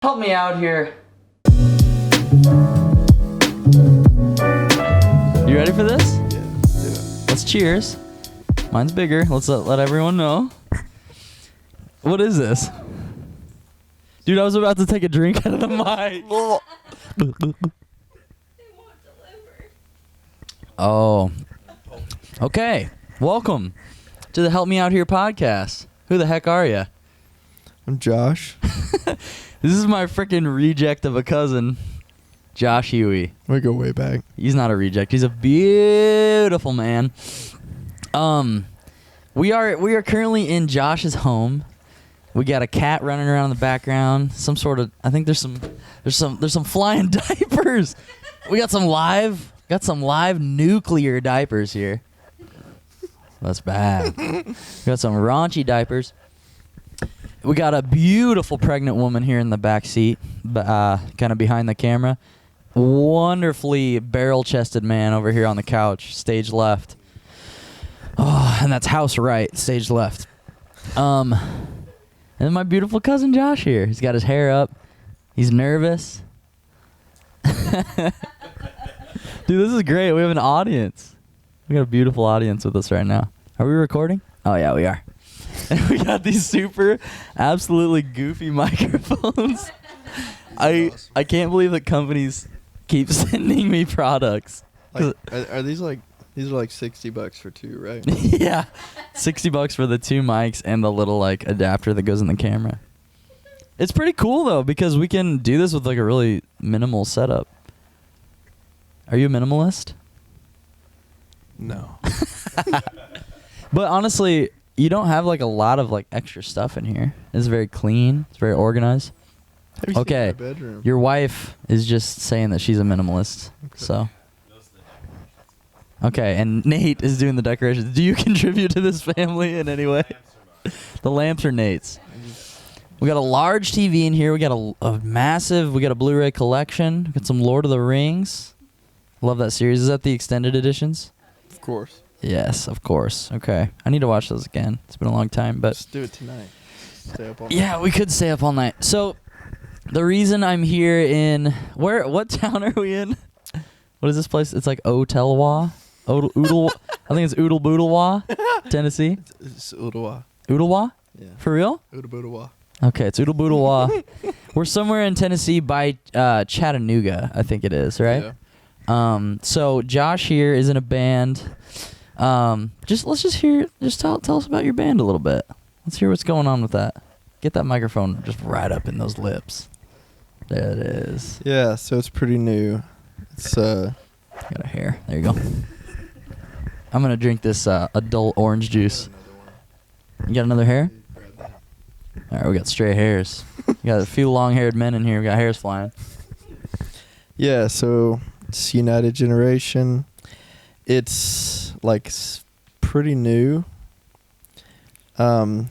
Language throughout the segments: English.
Help me out here. You ready for this? Yeah, do it. Let's cheers. Mine's bigger. Let's let everyone know. What is this? Dude, I was about to take a drink out of the mic. Oh. Okay. Welcome to the Help Me Out Here podcast. Who the heck are you? I'm Josh. This is my freaking reject of a cousin, Josh Huey. We go way back. He's not a reject. He's a beautiful man. We are currently in Josh's home. We got a cat running around in the background. Some sort of, I think there's some flying diapers. We got some live nuclear diapers here. That's bad. We got some raunchy diapers. We got a beautiful pregnant woman here in the back seat, kind of behind the camera. Wonderfully barrel-chested man over here on the couch, stage left. Oh, and that's house right, stage left. And then my beautiful cousin Josh here. He's got his hair up. He's nervous. Dude, this is great. We have an audience. We got a beautiful audience with us right now. Are we recording? Oh, yeah, we are. And we got these super, absolutely goofy microphones. I can't believe that companies keep sending me products. Like, are these are like $60 for two, right? Yeah, $60 for the two mics and the little like adapter that goes in the camera. It's pretty cool though because we can do this with like a really minimal setup. Are you a minimalist? No. But honestly, you don't have like a lot of like extra stuff in here. It's very clean. It's very organized. Have you Okay, seen my bedroom? your wife is just saying that she's a minimalist. Okay. So. Okay, and Nate is doing the decorations. Do you contribute to this family in any way? The lamps are Nate's. We got a large TV in here. We got a massive. We got a Blu-ray collection. We got some Lord of the Rings. Love that series. Is that the extended editions? Of course. Yes, of course. Okay, I need to watch those again. It's been a long time, but Let's do it tonight. Stay up all night. yeah, we could stay up all night. So, the reason I'm here in what town are we in? What is this place? It's like Otelwa. Oodle. I think it's Oodle Boodlewa, Tennessee. It's Ottawa. Oodlewa? Yeah. For real? Ottawa. Okay, it's Oodle Boodlewa. We're somewhere in Tennessee by Chattanooga, I think it is, right? Yeah. So Josh here is in a band. Let's tell us about your band a little bit. Let's hear what's going on with that. Get that microphone just right up in those lips. There it is. Yeah, so it's pretty new. It's Got a hair. There you go. I'm gonna drink this adult orange juice. You got another hair? All right, we got stray hairs. We got a few long-haired men in here. We got hairs flying. Yeah, so it's United Generation. It's like pretty new. It's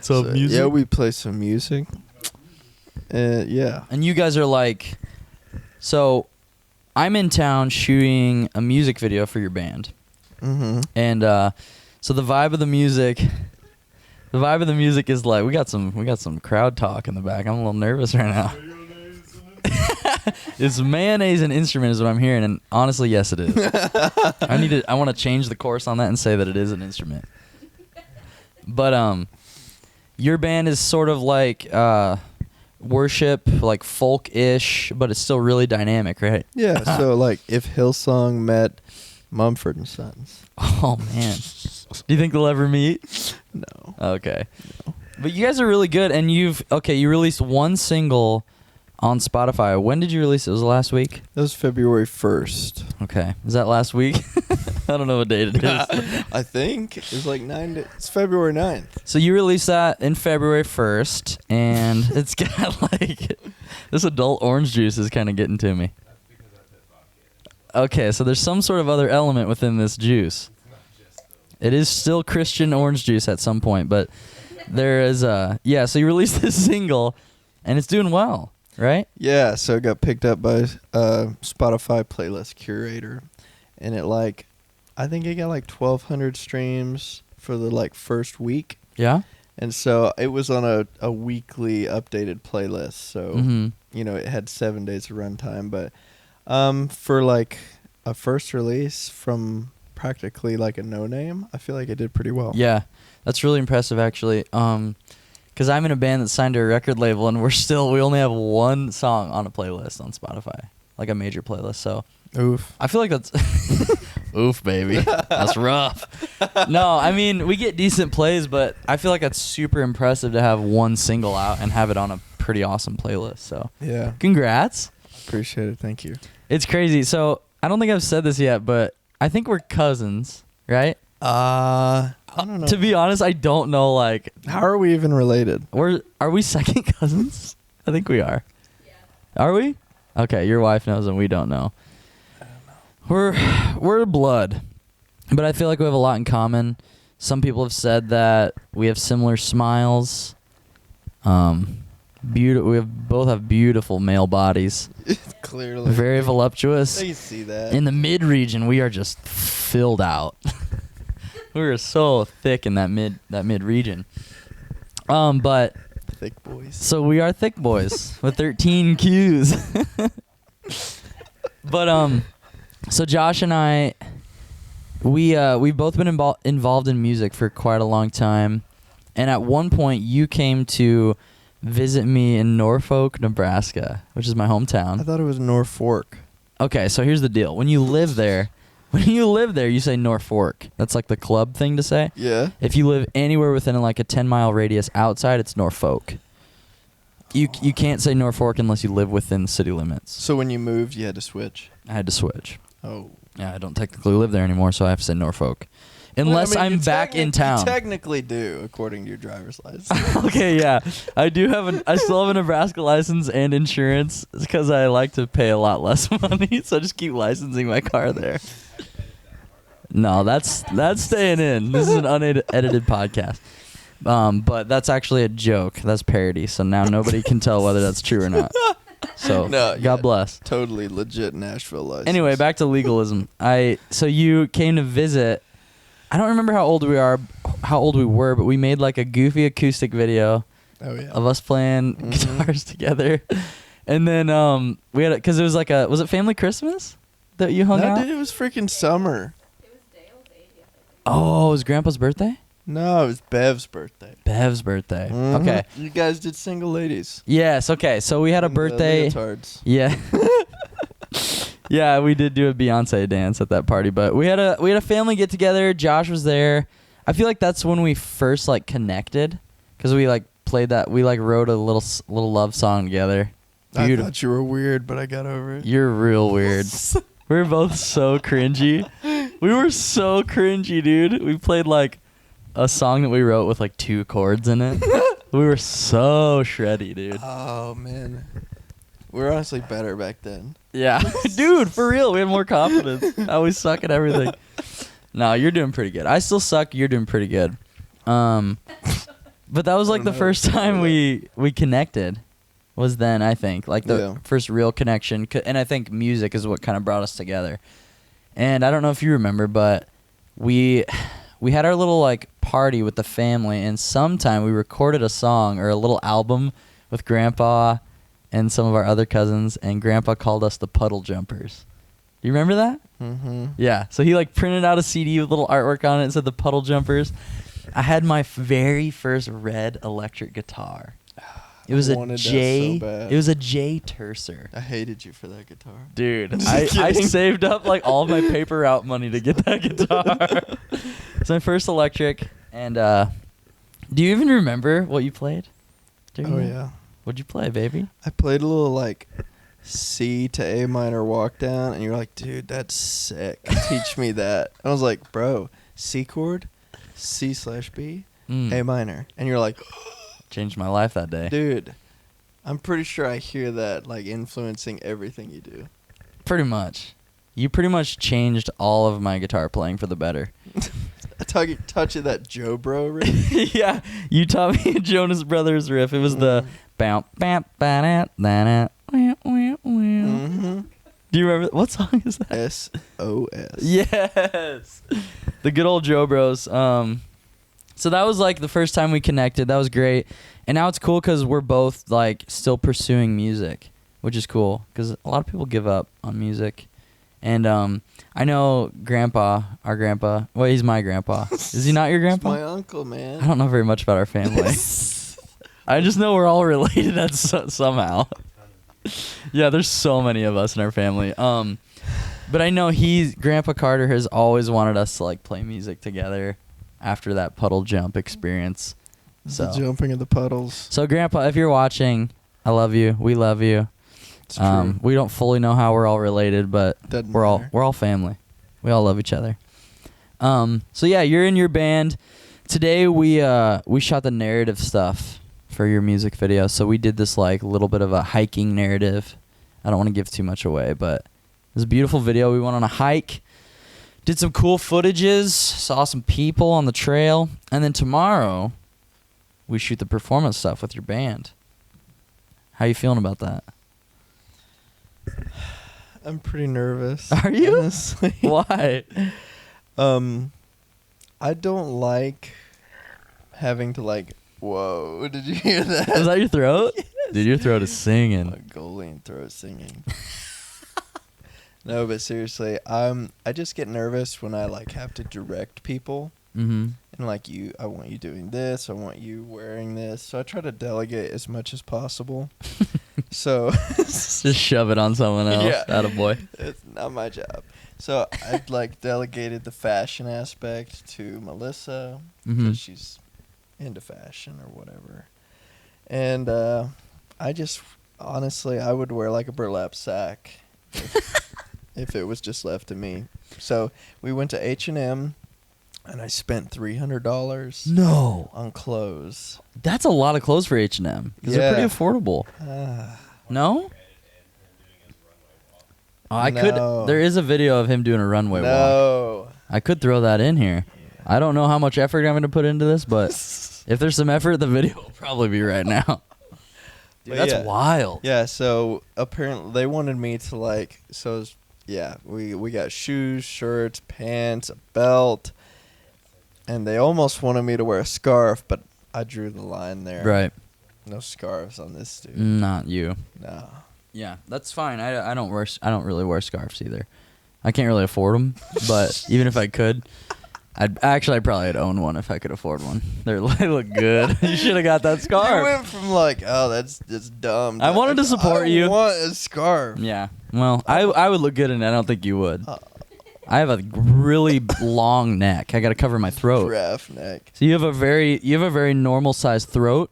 So, yeah, we play some music. Yeah. And you guys are like, so I'm in town shooting a music video for your band. Mm-hmm. And so the vibe of the music is like we got some crowd talk in the back. I'm a little nervous right now. It's mayonnaise and instrument is what I'm hearing, and honestly, yes, it is. I want to change the course on that and say that it is an instrument. But your band is sort of like worship, like folk-ish, but it's still really dynamic, right? Yeah, so like if Hillsong met Mumford and Sons. Oh man, do you think they'll ever meet? No. Okay. No. But you guys are really good, and you released one single on Spotify. When did you release it? Was it last week? That was February 1st. Okay. Is that last week? I don't know what date it is. I think it's like it's February 9th. So you released that in February 1st, and it's got like this adult orange juice is kind of getting to me. Okay, so there's some sort of other element within this juice. It is still Christian orange juice at some point, but there is so you released this single, and it's doing well, right? Yeah, so it got picked up by Spotify playlist curator, and I think it got like 1,200 streams for the like first week. Yeah. And so it was on a weekly updated playlist. So, it had 7 days of runtime. But for like a first release from practically like a no-name, I feel like it did pretty well. Yeah, that's really impressive actually. Because I'm in a band that's signed to a record label, and we only have one song on a playlist on Spotify, like a major playlist. So, Oof. I feel like that's oof, baby. That's rough. No, I mean, we get decent plays, but I feel like that's super impressive to have one single out and have it on a pretty awesome playlist. So, Yeah. congrats. Appreciate it. Thank you. It's crazy. So, I don't think I've said this yet, but I think we're cousins, right? I don't know. To be honest, I don't know, like, How are we even related? are we second cousins? I think we are. Yeah. Are we? Okay, your wife knows and we don't know. I don't know. We're blood, but I feel like we have a lot in common. Some people have said that we have similar smiles. Both have beautiful male bodies. Clearly. Very voluptuous. I see that. In the mid region, we are just filled out. We are so thick in that mid region. But thick boys. so we are thick boys with 13 Qs. But so Josh and I, we've both been involved in music for quite a long time, and at one point you came to visit me in Norfolk, Nebraska, which is my hometown. I thought it was Norfolk. Okay, so here's the deal: when you live there, you say Norfolk. That's like the club thing to say. Yeah. If you live anywhere within like a 10-mile radius outside, it's Norfolk. You can't say Norfolk unless you live within the city limits. So when you moved, you had to switch. I had to switch. Oh. Yeah, I don't technically live there anymore, so I have to say Norfolk. Unless Well, I mean, I'm back in town. You technically do, according to your driver's license. Okay, yeah. I still have a Nebraska license and insurance because I like to pay a lot less money, so I just keep licensing my car there. No, that's staying in. This is an unedited podcast. But that's actually a joke. That's parody, so now nobody can tell whether that's true or not. So, God bless. Totally legit Nashville license. Anyway, back to legalism. So you came to visit. I don't remember how old we were, but we made like a goofy acoustic video of us playing guitars together. And then we had because it was like was it family Christmas that you hung out? No, dude, it was freaking summer. It was Dale's 80th. Oh, it was Grandpa's birthday? No, it was Bev's birthday. Bev's birthday. Mhm. Okay. You guys did single ladies. Yes, okay. So we had a And the birthday. leotards. Yeah. Yeah, we did do a Beyonce dance at that party, but we had a family get together. Josh was there. I feel like that's when we first like connected cuz we like played that we like wrote a little love song together. I thought you were weird, but I got over it. You're real weird. We were both so cringy. We were so cringy, dude. We played like a song that we wrote with like 2 chords in it. We were so shreddy, dude. Oh, man. We were honestly better back then. Yeah. Dude, for real. We had more confidence. I always suck at everything. No, you're doing pretty good. I still suck. You're doing pretty good. But that was like the first time we connected. Was then, I think, like the first real connection. And I think music is what kind of brought us together. And I don't know if you remember, but we had our little like party with the family, and sometime we recorded a song or a little album with Grandpa and some of our other cousins, and Grandpa called us the Puddle Jumpers. Do you remember that? Mm-hmm. Yeah. So he like printed out a CD with little artwork on it and said the Puddle Jumpers. I had my very first red electric guitar. It was a J. So bad. It was a J Tercer. I hated you for that guitar. Dude, I saved up like all of my paper route money to get that guitar. It's my first electric. And do you even remember what you played? Yeah. What'd you play, baby? I played a little like C to A minor walk down, and you're like, dude, that's sick. Teach me that. I was like, bro, C chord, C/B, A minor. And you're like, changed my life that day. Dude, I'm pretty sure I hear that like influencing everything you do. Pretty much. You pretty much changed all of my guitar playing for the better. Touch of that Joe Bro riff. Yeah, you taught me a Jonas Brothers riff. It was the bam bam ba da Mm-hmm. Do you remember what song is that? SOS. Yes, the good old Joe Bros. So that was like the first time we connected. That was great. And now it's cool because we're both like still pursuing music, which is cool because a lot of people give up on music. And I know our grandpa, well, he's my grandpa. Is he not your grandpa? It's my uncle, man. I don't know very much about our family. I just know we're all related somehow. Yeah, there's so many of us in our family. But I know Grandpa Carter has always wanted us to like play music together after that puddle jump experience. So The jumping of the puddles. So Grandpa, if you're watching, I love you. We love you. It's true. We don't fully know how we're all related, but Doesn't we're matter. all family. We all love each other. So yeah, you're in your band. Today we shot the narrative stuff for your music video. So we did this like little bit of a hiking narrative. I don't want to give too much away, but it was a beautiful video. We went on a hike, did some cool footages, saw some people on the trail, and then tomorrow we shoot the performance stuff with your band. How you feeling about that? I'm pretty nervous. Are you? Honestly. Why? I don't like having to like. Whoa! Did you hear that? Was that your throat? Yes. Dude, your throat is singing. My goalie and throat singing. No, but seriously, I just get nervous when I like have to direct people. Mm-hmm. And like I want you doing this, I want you wearing this. So I try to delegate as much as possible. So Just shove it on someone else. Yeah. Attaboy. It's not my job. So I've like delegated the fashion aspect to Melissa because Mhm. she's into fashion or whatever. And I just honestly I would wear like a burlap sack if it was just left to me. So we went to H&M. And I spent $300 No. on clothes. That's a lot of clothes for H&M. Because they're pretty affordable. No? Oh, I No. could. There is a video of him doing a runway walk. No. I could throw that in here. I don't know how much effort I'm going to put into this, but if there's some effort, the video will probably be right now. Dude, But that's yeah. wild. Yeah, so apparently they wanted me to like, so yeah, we got shoes, shirts, pants, a belt, and they almost wanted me to wear a scarf, but I drew the line there. Right. No scarves on this dude. Not you. No. Yeah, that's fine. I don't really wear scarves either. I can't really afford them, but even if I could, I'd probably own one if I could afford one. They look good. You should have got that You scarf. went from like, oh, that's dumb. I wanted to support you. I want a scarf. Yeah. Well, I would look good in it. I don't think you would. I have a really long neck. I got to cover my throat. Giraffe neck. So you have a very normal sized throat,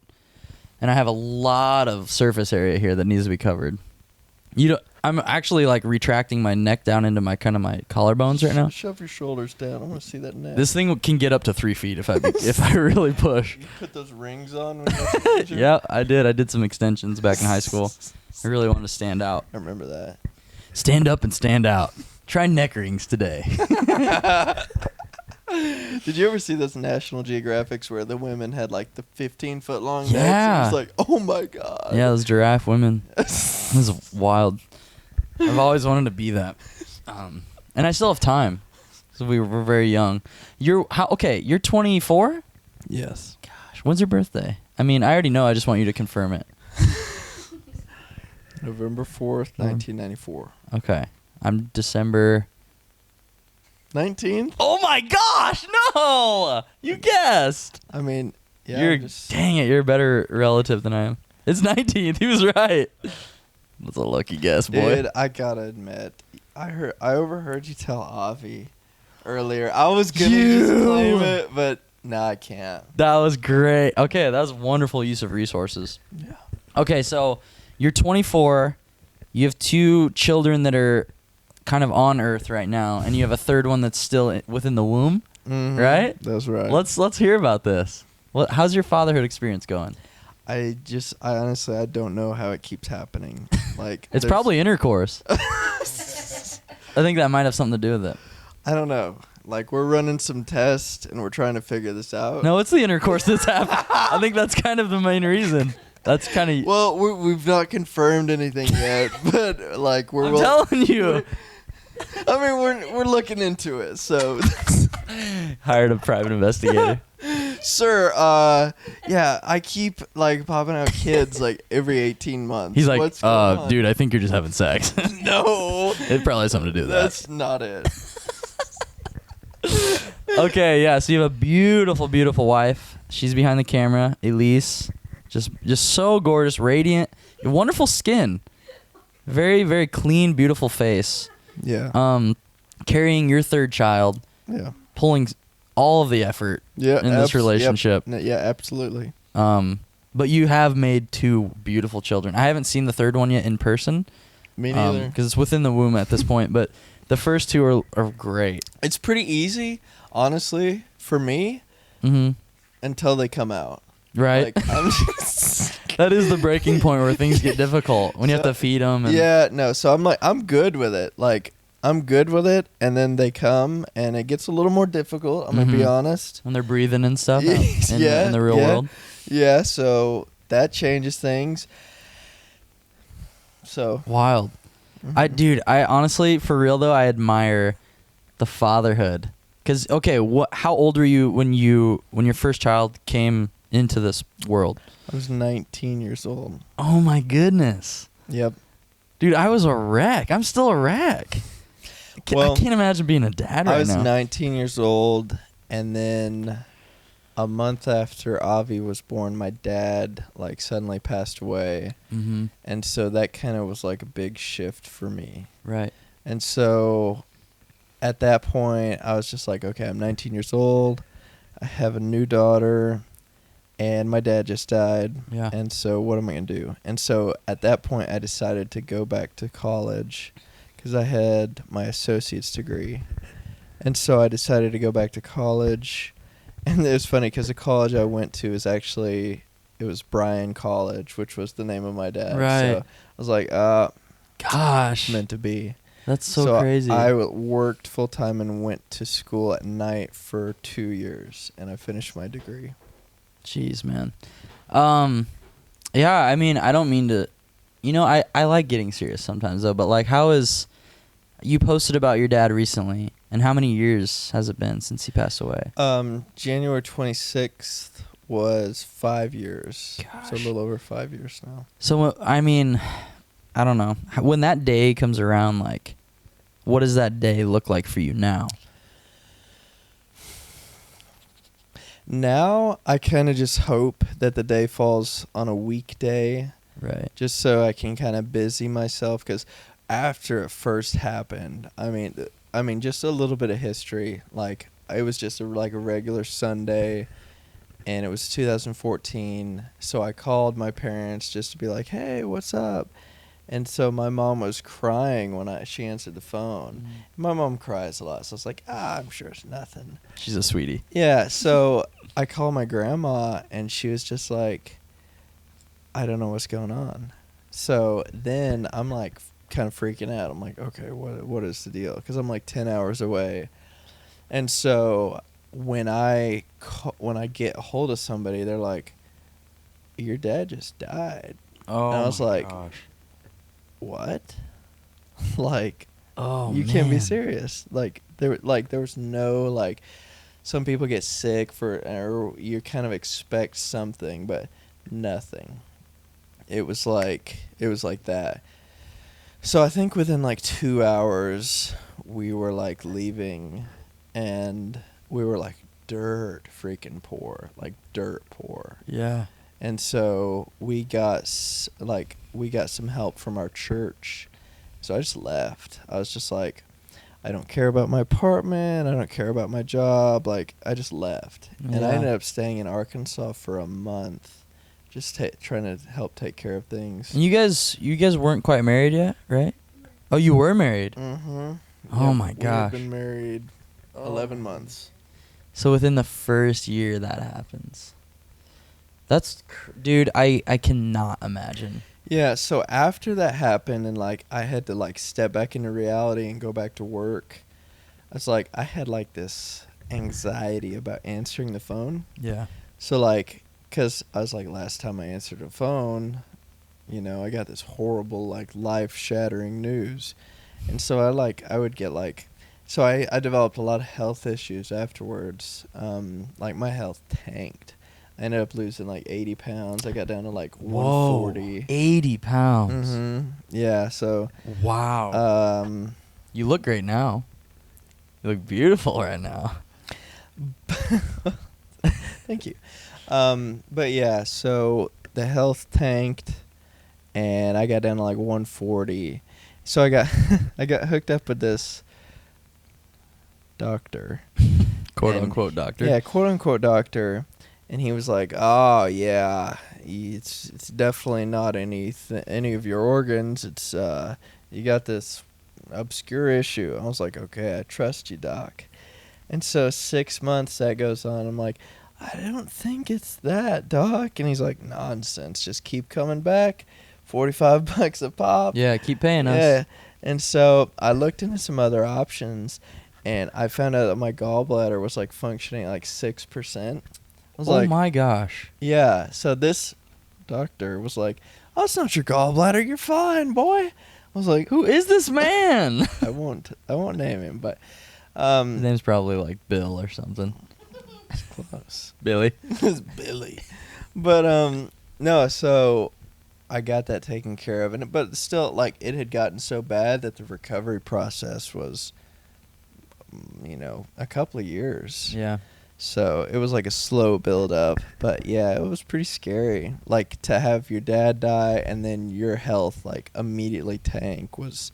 and I have a lot of surface area here that needs to be covered. I'm actually like retracting my neck down into my collarbones right now. Shove your shoulders down. I want to see that neck. This thing can get up to 3 feet if I really push. You put those rings on when you're a teenager? Yeah, I did. I did some extensions back in high school. I really wanted to stand out. I remember that. Stand up and stand out. Try neck rings today. Did you ever see those National Geographics where the women had like the 15-foot long necks? Yeah. It was like, oh my god. Yeah, those giraffe women. This is wild. I've always wanted to be that. And I still have time. So we're very young. You're 24? Yes. Gosh, when's your birthday? I mean, I already know. I just want you to confirm it. November 4th, 1994. Okay. I'm December 19th? Oh my gosh, no! You guessed. I mean, yeah. Dang it, you're a better relative than I am. It's 19th. He was right. That's a lucky guess, boy. Dude, I gotta admit, I overheard you tell Avi earlier. I was gonna just claim it, but no, I can't. That was great. Okay, that was wonderful use of resources. Yeah. Okay, so you're 24. You have 2 children that are kind of on Earth right now, and you have a third one that's still within the womb, right? That's right. Let's hear about this. How's your fatherhood experience going? I honestly don't know how it keeps happening. Like It's probably intercourse. I think that might have something to do with it. I don't know. Like we're running some tests and we're trying to figure this out. No, it's the intercourse that's happening. I think that's kind of the main reason. That's kind of. Well, we've not confirmed anything yet, but like I'm telling you. I mean, we're looking into it. So Hired a private investigator. Sir, yeah, I keep like popping out kids like every 18 months. He's like, What's going on? dude, I think you're just having sex. No. It probably has something to do with that. That's not it. Okay, yeah. So you have a beautiful, beautiful wife. She's behind the camera, Elise. Just so gorgeous, radiant, wonderful skin. Very, very clean, beautiful face. Yeah. Carrying your third child. Yeah. Pulling all of the effort in this relationship. Yep. Yeah, absolutely. But you have made 2 beautiful children. I haven't seen the third one yet in person. Me neither. Because it's within the womb at this point. But the first 2 are great. It's pretty easy, honestly, for me, until they come out. Right. Like, I'm just That is the breaking point where things get difficult when you have to feed them. And yeah, no. So I'm like, I'm good with it. Like, I'm good with it, and then they come, and it gets a little more difficult. I'm gonna be honest. when they're breathing and stuff out in the real world. Yeah, so that changes things. So Wild. I honestly, for real though, I admire the fatherhood. Cause okay, how old were you when your first child came into this world? I was 19 years old. Oh my goodness. Yep. Dude, I was a wreck. I'm still a wreck. Well, I can't imagine being a dad right now. I was 19 years old, and then a month after Avi was born, my dad like suddenly passed away. And so that kind of was like a big shift for me. Right. And so at that point, I was just like, okay, I'm 19 years old. I have a new daughter, and my dad just died. Yeah. And so what am I going to do? And so at that point, I decided to go back to college because I had my associate's degree. And so I decided to go back to college. And it was funny because the college I went to is actually, it was Bryan College, which was the name of my dad. Right. So I was like, gosh, meant to be. that's so crazy. I worked full time and went to school at night for 2 years, and I finished my degree. Jeez, man. Yeah, I mean, I don't mean to, I like getting serious sometimes though, but like, you posted about your dad recently, and how many years has it been since he passed away? January 26th was 5 years. Gosh. So a little over 5 years now. So, I mean, I don't know. When that day comes around, like, what does that day look like for you now? Now, I kind of just hope that the day falls on a weekday. Right. Just so I can kind of busy myself, because after it first happened, I mean, just a little bit of history. Like, it was just a regular Sunday, and it was 2014. So I called my parents just to be like, "Hey, what's up?" And so my mom was crying when she answered the phone. My mom cries a lot, so I was like, I'm sure it's nothing. She's a sweetie. Yeah, so I called my grandma, and she was just like, I don't know what's going on. So then I'm like kind of freaking out. I'm like, okay, what is the deal? Because I'm like 10 hours away. And so when I get a hold of somebody, they're like, your dad just died. Oh, and I was like, gosh. What? Like, you can't be serious. Like there was no, like, some people get sick or you kind of expect something, but nothing. It was like that. So I think within like 2 hours we were like leaving, and we were like dirt freaking poor, like dirt poor. Yeah. And so we got some help from our church. So I just left. I was just like, I don't care about my apartment. I don't care about my job. Like, I just left. Yeah. And I ended up staying in Arkansas for a month, just trying to help take care of things. And you guys weren't quite married yet, right? Oh, you were married. Mm-hmm. Oh my gosh. We've been married 11 months. So within the first year that happens. That's, dude, I cannot imagine. Yeah, so after that happened, and like I had to like step back into reality and go back to work, I had like this anxiety about answering the phone. Yeah. So like, cause I was like, last time I answered a phone, I got this horrible like life-shattering news, and so I would get like So I developed a lot of health issues afterwards. Like my health tanked. I ended up losing like 80 pounds. I got down to like 140. 80 pounds. Mm-hmm. Yeah. So. Wow. You look great now. You look beautiful right now. Thank you. But yeah, so the health tanked, and I got down to like 140. So I got I got hooked up with this doctor, Quote unquote doctor. Yeah, quote unquote doctor, and he was like, "Oh yeah, it's definitely not any of your organs. It's you got this obscure issue." I was like, "Okay, I trust you, doc." And so 6 months that goes on. I'm like, "I don't think it's that, doc." And he's like, "Nonsense. Just keep coming back. $45 a pop." Yeah, keep paying us. Yeah. And so I looked into some other options, and I found out that my gallbladder was like functioning at like 6%. I was like, my gosh. yeah. So this doctor was like, "Oh, it's not your gallbladder. You're fine, boy." I was like, Who is this man? I won't name him, but His name's probably like Bill or something. it's close. Billy. It's Billy. But no, so I got that taken care of, and but still, like, it had gotten so bad that the recovery process was, a couple of years. Yeah. So it was like a slow build up, but yeah, it was pretty scary. Like, to have your dad die and then your health like immediately tank was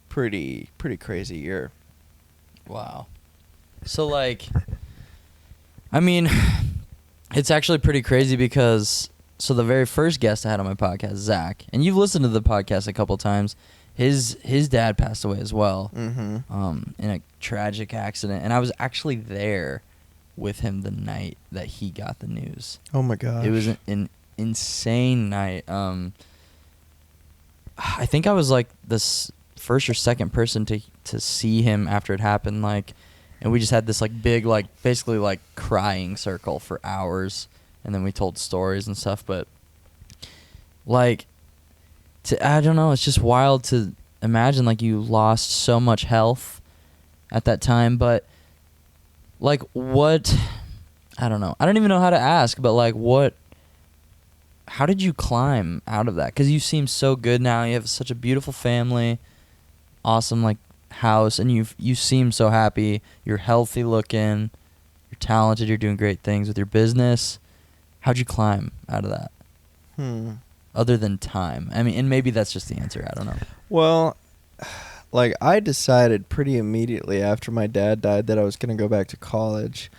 pretty crazy year. Wow. So, like, I mean, it's actually pretty crazy because, so the very first guest I had on my podcast, Zach, and you've listened to the podcast a couple times, his dad passed away as well, in a tragic accident, and I was actually there with him the night that he got the news. Oh my gosh. It was an insane night. I think I was like this first or second person to see him after it happened, like, and we just had this like big, like, basically like crying circle for hours, and then we told stories and stuff. But like, I don't know, it's just wild to imagine like you lost so much health at that time. But like, what, I don't know, I don't even know how to ask, but like, how did you climb out of that? Because you seem so good now. You have such a beautiful family, awesome like house, and you seem so happy. You're healthy looking, you're talented, you're doing great things with your business. How'd you climb out of that? Other than time. I mean, and maybe that's just the answer. I don't know. Well, like, I decided pretty immediately after my dad died that I was going to go back to college.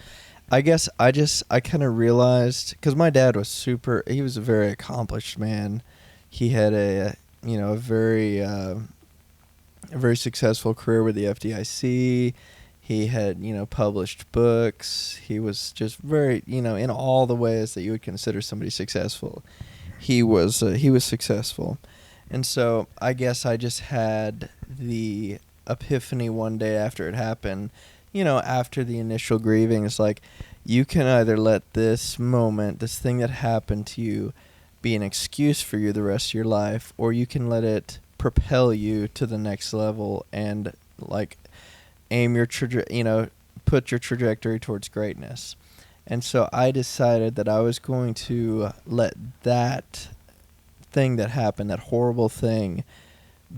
I guess I kind of realized, because my dad was he was a very accomplished man. He had a very successful career with the FDIC. He had, published books. He was just very, in all the ways that you would consider somebody successful. He was successful. And so I guess I just had the epiphany one day after it happened, after the initial grieving. It's like, you can either let this moment, this thing that happened to you, be an excuse for you the rest of your life, or you can let it propel you to the next level and, like, aim your put your trajectory towards greatness. And so I decided that I was going to let that thing that happened, that horrible thing,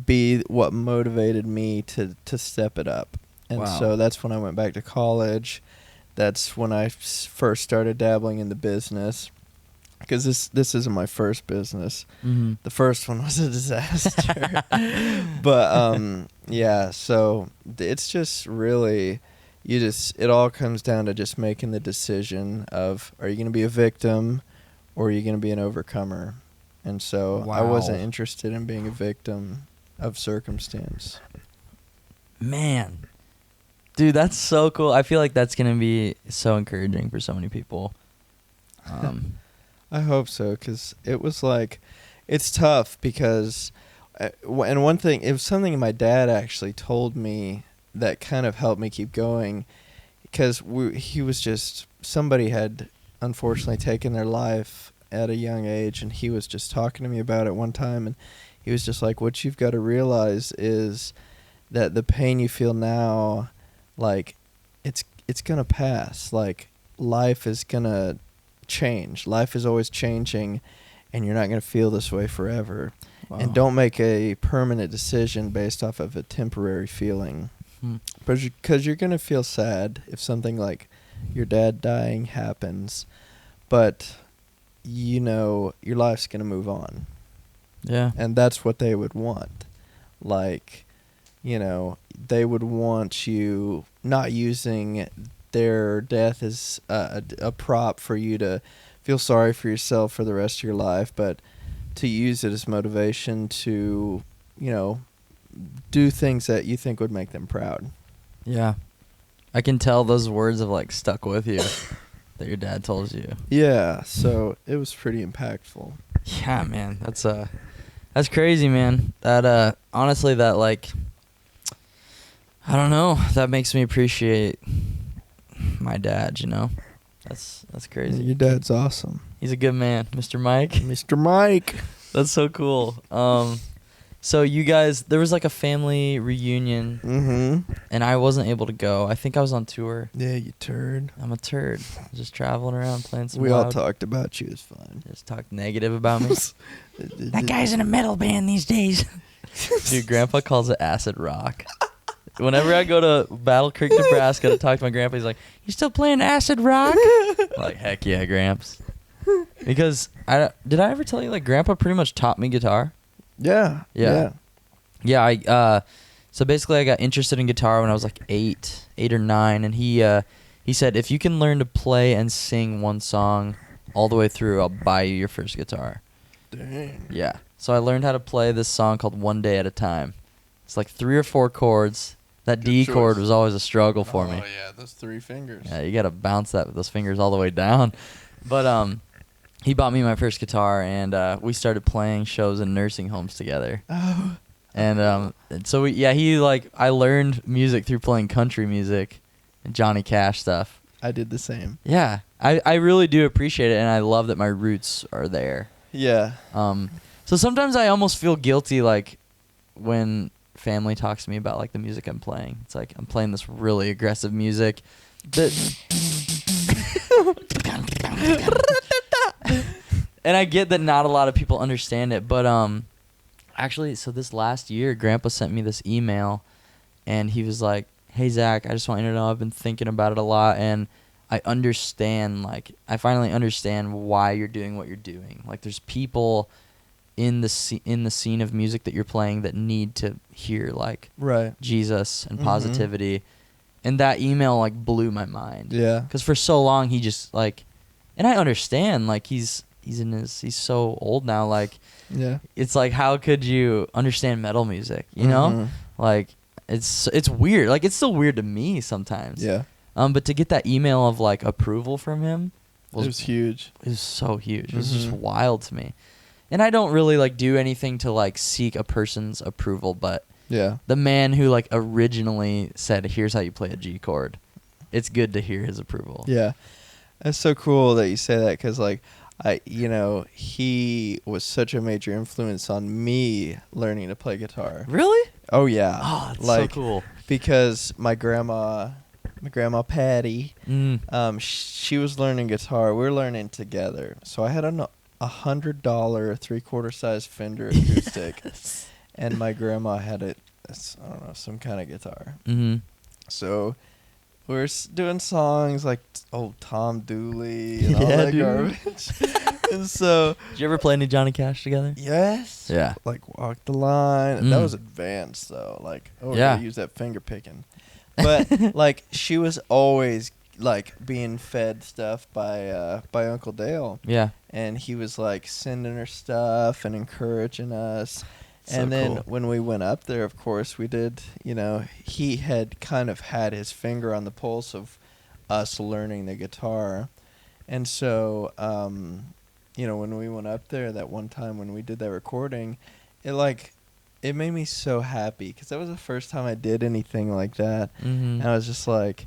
be what motivated me to step it up. And Wow. So that's when I went back to college. That's when I first started dabbling in the business. Because this isn't my first business. Mm-hmm. The first one was a disaster. But yeah, so it's just really, it all comes down to just making the decision of, are you going to be a victim or are you going to be an overcomer? And so I wasn't interested in being a victim of circumstance. Man. Dude, that's so cool. I feel like that's going to be so encouraging for so many people. I hope so, because it was like, it's tough because, and one thing, it was something my dad actually told me that kind of helped me keep going, because somebody had unfortunately taken their life at a young age, and he was just talking to me about it one time, and he was just like, what you've got to realize is that the pain you feel now like it's gonna pass. Like life is gonna change. Life is always changing, and you're not gonna feel this way forever. Wow. And don't make a permanent decision based off of a temporary feeling. Because you're gonna feel sad if something like your dad dying happens, but you know your life's gonna move on. Yeah. And that's what they would want. Like, you know, they would want you not using their death as a prop for you to feel sorry for yourself for the rest of your life, but to use it as motivation to, you know, do things that you think would make them proud. Yeah. I can tell those words have like stuck with you that your dad told you. Yeah, so it was pretty impactful. Yeah, man. That's crazy, man. That honestly, that like, I don't know, that makes me appreciate my dad, you know. That's crazy. Your dad's awesome. He's a good man, Mr. Mike. Mr. Mike. That's so cool. So you guys, there was like a family reunion, and I wasn't able to go. I think I was on tour. Yeah, you turd. I'm a turd. Just traveling around playing some We loud. all talked about you. It's fine. Just talked negative about me. That guy's in a metal band these days. Dude, Grandpa calls it acid rock. Whenever I go to Battle Creek, Nebraska to talk to my grandpa, he's like, "You still playing acid rock?" I'm like, heck yeah, Gramps. Because did I ever tell you like Grandpa pretty much taught me guitar? Yeah. So basically I got interested in guitar when I was like 8 or 9, and he said, if you can learn to play and sing one song all the way through, I'll buy you your first guitar. Dang. Yeah. So I learned how to play this song called One Day at a Time. It's like 3 or 4 chords. That Good D choice. chord was always a struggle for me. Oh yeah, those 3 fingers. Yeah, you got to bounce those fingers all the way down. But he bought me my first guitar, and we started playing shows in nursing homes together. Oh. And so I learned music through playing country music and Johnny Cash stuff. I did the same. Yeah, I really do appreciate it, and I love that my roots are there. Yeah. So sometimes I almost feel guilty, like when family talks to me about like the music I'm playing. It's like I'm playing this really aggressive music that and I get that not a lot of people understand it, but actually, so this last year, Grandpa sent me this email, and he was like, "Hey Zach, I just want you to know I've been thinking about it a lot, and I finally understand why you're doing what you're doing. Like, there's people in the scene of music that you're playing that need to hear like Right. Jesus and positivity." And that email like blew my mind. Yeah. Because for so long he just like, and I understand like he's so old now. Like, Yeah. it's like, how could you understand metal music? You know, like it's weird. Like, it's still weird to me sometimes. Yeah. But to get that email of like approval from him It was huge. It was so huge. It was just wild to me. And I don't really like do anything to like seek a person's approval, but Yeah. the man who like originally said, "Here's how you play a G chord," it's good to hear his approval. Yeah. That's so cool that you say that, because like he was such a major influence on me learning to play guitar. Really? Oh yeah. Oh, that's like, so cool. Because my grandma Patty, she was learning guitar. We were learning together. So I had a $100 3/4 size Fender acoustic, Yes. and my grandma had I don't know, some kind of guitar. Mm-hmm. So we were doing songs like old Tom Dooley and all Yeah, that dude. garbage. And so, Did you ever play any Johnny Cash together? yes. Yeah. Like Walk the Line. That Mm. was advanced though. Like, oh Yeah. yeah, use that finger picking. But like, she was always like being fed stuff by Uncle Dale, Yeah. and he was like sending her stuff and encouraging us. So And then cool. when we went up there, of course, we did, he had kind of had his finger on the pulse of us learning the guitar. And so, when we went up there that one time when we did that recording, it made me so happy, because that was the first time I did anything like that. Mm-hmm. And I was just like,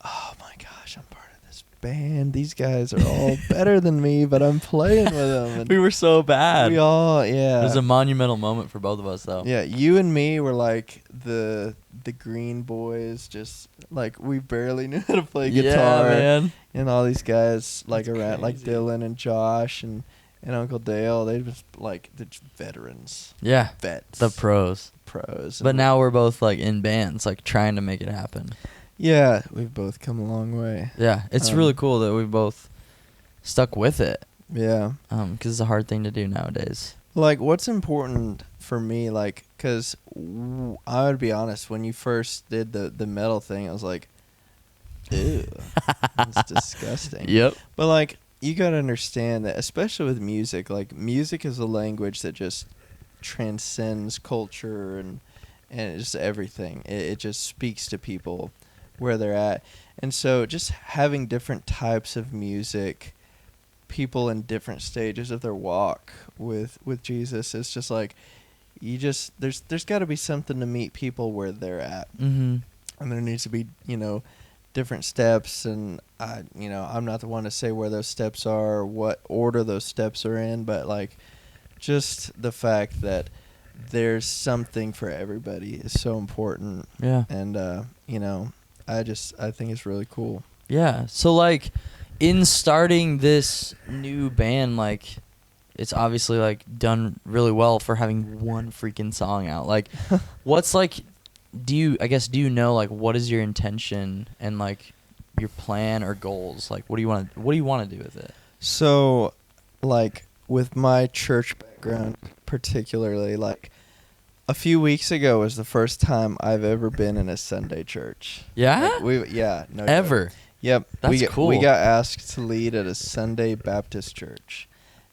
oh my gosh, I'm part of this band. These guys are all better than me, but I'm playing with them. And We were so bad. we all, yeah. It was a monumental moment for both of us, though. Yeah, you and me were like the the Green Boys, just like we barely knew how to play Yeah, guitar. man. And all these guys like That's around, like crazy. Dylan and Josh and Uncle Dale, they just like they're just veterans, Yeah. vets, The pros. pros. But And now we're both like in bands, like trying to make it happen. yeah, we've both come a long way. Yeah, it's really cool that we both stuck with it. Yeah. Because it's a hard thing to do nowadays. Like, what's important for me, like, because I would be honest, when you first did the metal thing, I was like, ew, that's disgusting. Yep. But, like, you got to understand that, especially with music, like, music is a language that just transcends culture and just everything. It just speaks to people where they're at. And so just having different types of music, people in different stages of their walk with Jesus, is just like, you just there's got to be something to meet people where they're at. Mm-hmm. And there needs to be, different steps, and I'm not the one to say where those steps are or what order those steps are in, but like just the fact that there's something for everybody is so important. Yeah. And I think it's really cool. Yeah. So like in starting this new band, like it's obviously like done really well for having one freaking song out. Like what's like do you know like what is your intention and like your plan or goals? Like what do you want to do with it? So like with my church background particularly, like a few weeks ago was the first time I've ever been in a Sunday church. Yeah? Like no Ever? joke. Yep. That's cool. We got asked to lead at a Sunday Baptist church.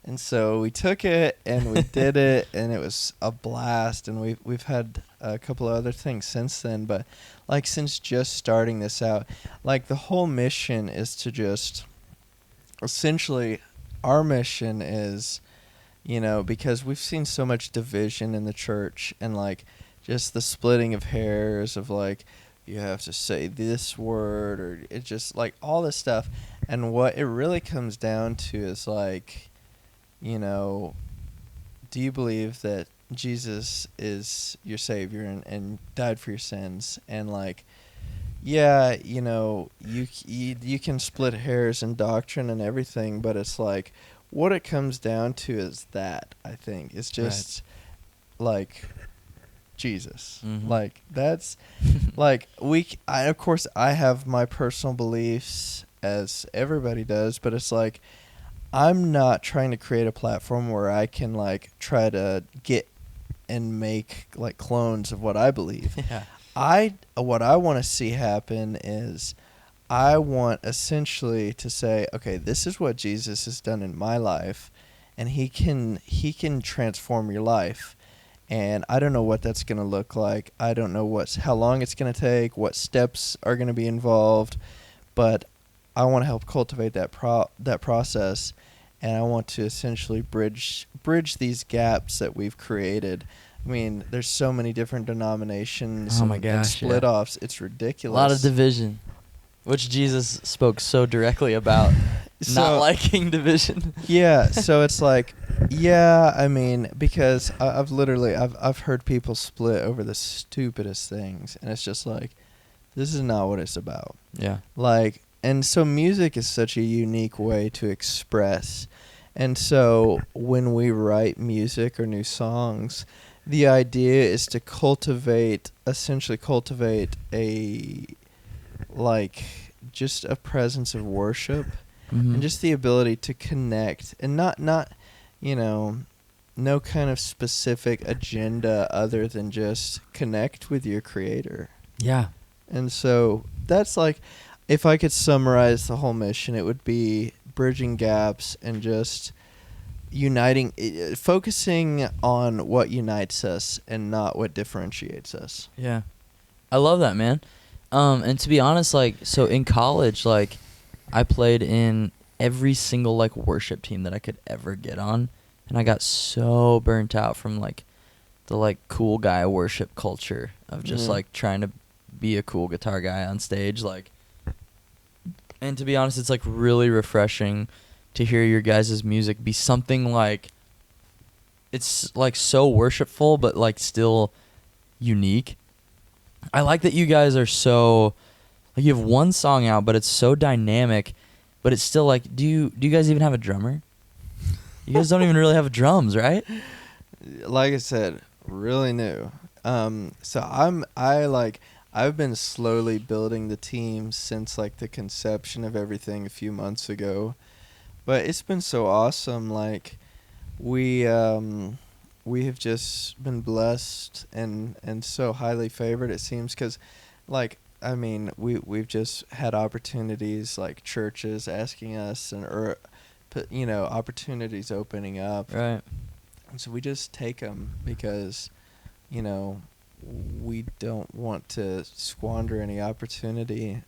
And so we took it and we did it, and it was a blast, and we've had a couple of other things since then, but like since just starting this out, like the whole mission is to just essentially our mission is, because we've seen so much division in the church and like just the splitting of hairs of like you have to say this word or it's just like all this stuff, and what it really comes down to is like, do you believe that Jesus is your Savior and died for your sins? And like, yeah, you can split hairs in doctrine and everything, but it's like what it comes down to is that, I think, it's just like Jesus. Mm-hmm. Like that's like of course I have my personal beliefs as everybody does, but it's like I'm not trying to create a platform where I can like try to get and make like clones of what I believe. Yeah. What I want to see happen is I want essentially to say, okay, this is what Jesus has done in my life, and he can transform your life. And I don't know what that's going to look like. I don't know how long it's going to take, what steps are going to be involved, but I want to help cultivate that process, and I want to essentially bridge these gaps that we've created. I mean, there's so many different denominations and split offs. It's ridiculous. A lot of division, which Jesus spoke so directly about, not liking division. Yeah, so it's like, yeah, I mean, because I've heard people split over the stupidest things, and it's just like, this is not what it's about. Yeah. Like, and so music is such a unique way to express. And so when we write music or new songs, the idea is to essentially cultivate a, like, just a presence of worship, Mm-hmm. and just the ability to connect, and not no kind of specific agenda other than just connect with your creator. Yeah. And so that's like, if I could summarize the whole mission, it would be bridging gaps and just focusing on what unites us and not what differentiates us. Yeah. I love that, man. And to be honest, like, so in college, like, I played in every single, like, worship team that I could ever get on, and I got so burnt out from, like, the, like, cool guy worship culture of just, like, trying to be a cool guitar guy on stage, like, and to be honest, it's, like, really refreshing to hear your guys' music be something, like, it's, like, so worshipful, but, like, still unique. I like that you guys are so, like, you have one song out, but it's so dynamic, but it's still like, do you guys even have a drummer? You guys don't even really have drums, right? Like I said, really new. So I've been slowly building the team since like the conception of everything a few months ago, but it's been so awesome. Like we have just been blessed and so highly favored, it seems, because like I mean we've just had opportunities like churches asking us or opportunities opening up, Right. and so we just take them because we don't want to squander any opportunity.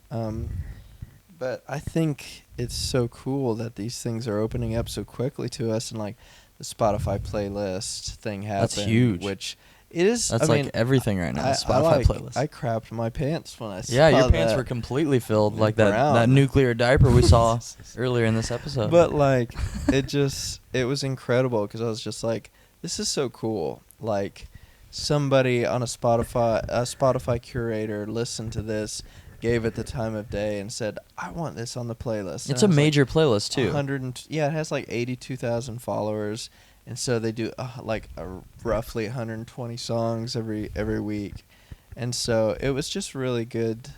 But I think it's so cool that these things are opening up so quickly to us, and like the Spotify playlist thing happened. That's huge. Which it is. That's I mean, everything right now. I Spotify playlist. I crapped my pants when I saw Yeah, your pants that. were completely filled, like Brown. that nuclear diaper we saw earlier in this episode. But like, it was incredible because I was just like, this is so cool. Like, somebody on a Spotify curator listened to this, gave it the time of day, and said, I want this on the playlist. It's a major playlist too. It has like 82,000 followers, and so they do roughly 120 songs every week, and so it was just really good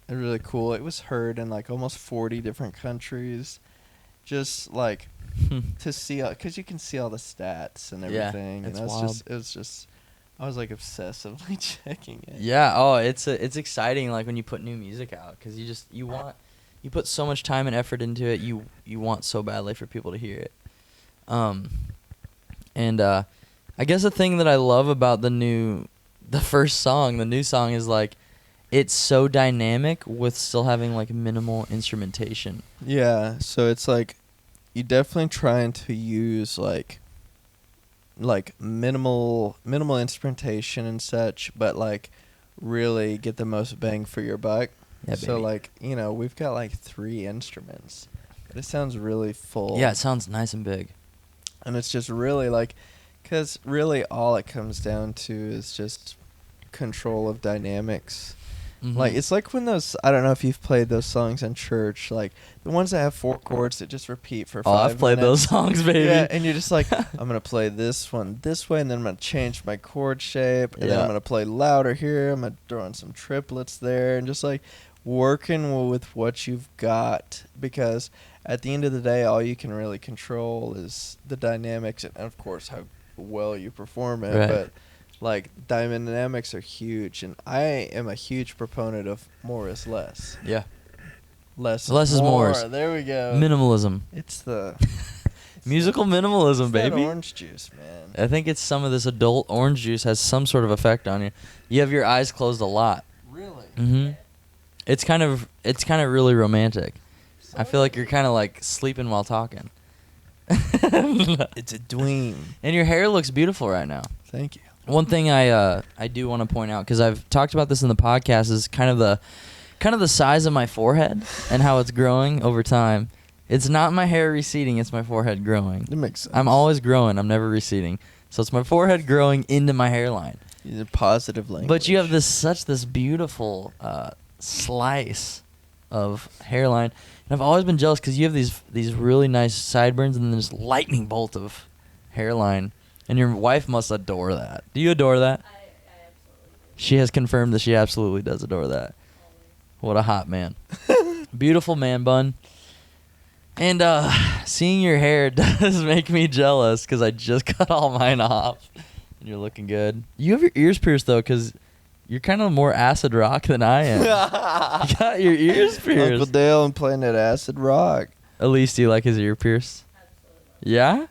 and really cool. It was heard in like almost 40 different countries, just like to see, because you can see all the stats and everything. Yeah, it's and wild. It was just I was like obsessively checking it. Yeah. Oh, it's exciting. Like when you put new music out, because you put so much time and effort into it. You want so badly for people to hear it. And I guess the thing that I love about the new song is like, it's so dynamic with still having like minimal instrumentation. Yeah. So it's like, you definitely trying to use like minimal instrumentation and such, but like really get the most bang for your buck. Yeah, so baby. like we've got like 3 instruments, but it sounds really full. Yeah, it sounds nice and big. And it's just really like, because really all it comes down to is just control of dynamics. Mm-hmm. Like, it's like when those, I don't know if you've played those songs in church, like the ones that have 4 chords that just repeat for 5 minutes. I've played those songs, baby. Yeah, and you're just like, I'm going to play this one this way, and then I'm going to change my chord shape, and then I'm going to play louder here, I'm going to throw in some triplets there, and just like working with what you've got, because at the end of the day, all you can really control is the dynamics and of course how well you perform it. Right. But like, dynamics are huge, and I am a huge proponent of more is less. Yeah. Less is more. There we go. Minimalism. It's the musical minimalism, it's baby. that orange juice, man. I think it's some of this adult orange juice has some sort of effect on you. You have your eyes closed a lot. Really? Mm-hmm. It's kind of really romantic. I feel like you're kind of like sleeping while talking. It's a dweem. And your hair looks beautiful right now. Thank you. One thing I do want to point out, because I've talked about this in the podcast, is kind of the size of my forehead and how it's growing over time. It's not my hair receding; it's my forehead growing. It makes sense. I'm always growing. I'm never receding. So it's my forehead growing into my hairline. It's a positive language. But you have this beautiful slice of hairline, and I've always been jealous because you have these really nice sideburns and then this lightning bolt of hairline. And your wife must adore that. Do you adore that? I absolutely do. She has confirmed that she absolutely does adore that. What a hot man. Beautiful man bun. And seeing your hair does make me jealous because I just cut all mine off. And you're looking good. You have your ears pierced, though, because you're kind of more acid rock than I am. You got your ears pierced. Uncle Dale and playing that acid rock. Elise, do you like his ear pierced? Absolutely. Yeah?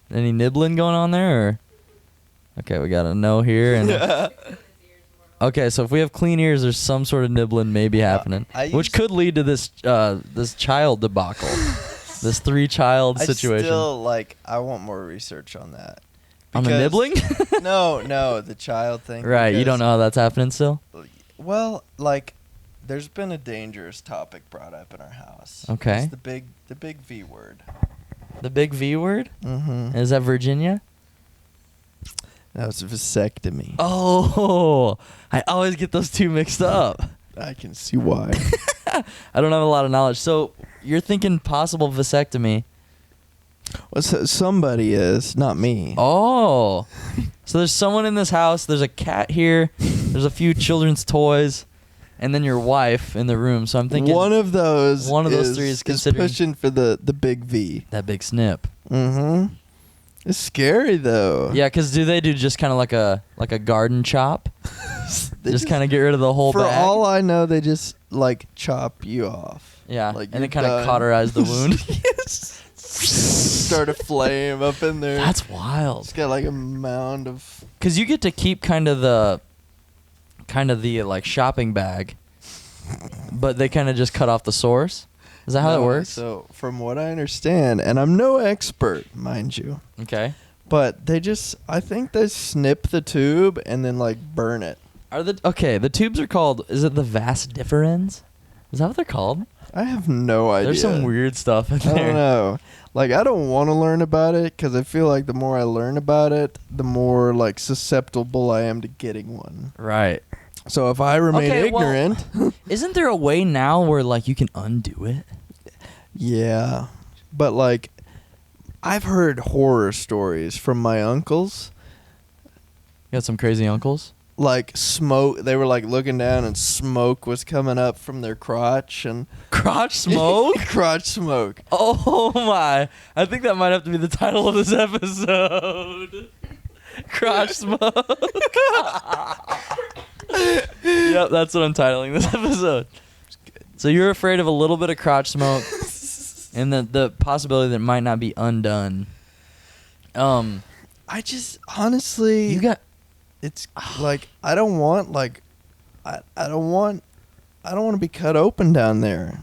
Any nibbling going on there? Or? Okay, we got a no here. And okay, so if we have clean ears, there's some sort of nibbling maybe happening, which could lead to this child debacle, this 3-child situation. I want more research on that. On the nibbling? No, the child thing. Right, you don't know how that's happening still? Well, there's been a dangerous topic brought up in our house. Okay. It's the big V word. The big V word? Mm-hmm. Is that Virginia? That was a vasectomy. Oh, I always get those two mixed up. I can see why. I don't have a lot of knowledge. So you're thinking possible vasectomy. Well, somebody is, not me. Oh. So there's someone in this house. There's a cat here. There's a few children's toys. And then your wife in the room. So I'm thinking one of those three is considering pushing for the big V. that big snip. Mm-hmm. It's scary though. Yeah, because do they do just kind of like a garden chop? They just kind of get rid of the whole For bag? all I know, they just like chop you off. Yeah, Like, and you're then kind of done. cauterize the wound. Yes. Start a flame up in there. That's wild. It's got like a mound of. Because you get to keep kind of the like shopping bag, but they kind of just cut off the source. Is that how that No, works? So from what I understand, and I'm no expert, mind you, Okay. but I think they snip the tube and then like burn it. The tubes are called, is it the vas deferens? Is that what they're called? I have no idea. There's some weird stuff in I there. don't know. Like, I don't want to learn about it because I feel like the more I learn about it, the more like susceptible I am to getting one. Right. So if I remain Okay, well- ignorant, Isn't there a way now where like you can undo it? yeah. But like, I've heard horror stories from my uncles. You got some crazy uncles? Like smoke, they were like looking down and smoke was coming up from their crotch and Crotch smoke? crotch smoke. Oh my. I think that might have to be the title of this episode. Crotch smoke. Yep, that's what I'm titling this episode. So you're afraid of a little bit of crotch smoke and the possibility that it might not be undone. I just honestly, You got it's like I don't want to be cut open down there.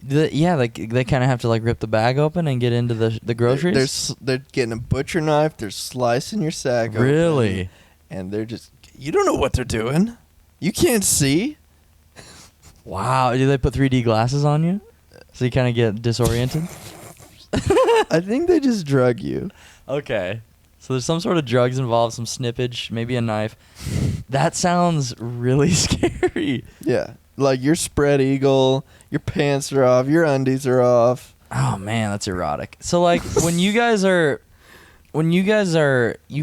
like they kind of have to like rip the bag open and get into the groceries. They're getting a butcher knife. They're slicing your sack open, Really? and they're just, you don't know what they're doing. You can't see. Wow. Do they put 3D glasses on you so you kind of get disoriented? I think they just drug you. Okay. So there's some sort of drugs involved, some snippage, maybe a knife. That sounds really scary. Yeah, like your spread eagle, your pants are off, your undies are off. Oh man, that's erotic. So like when you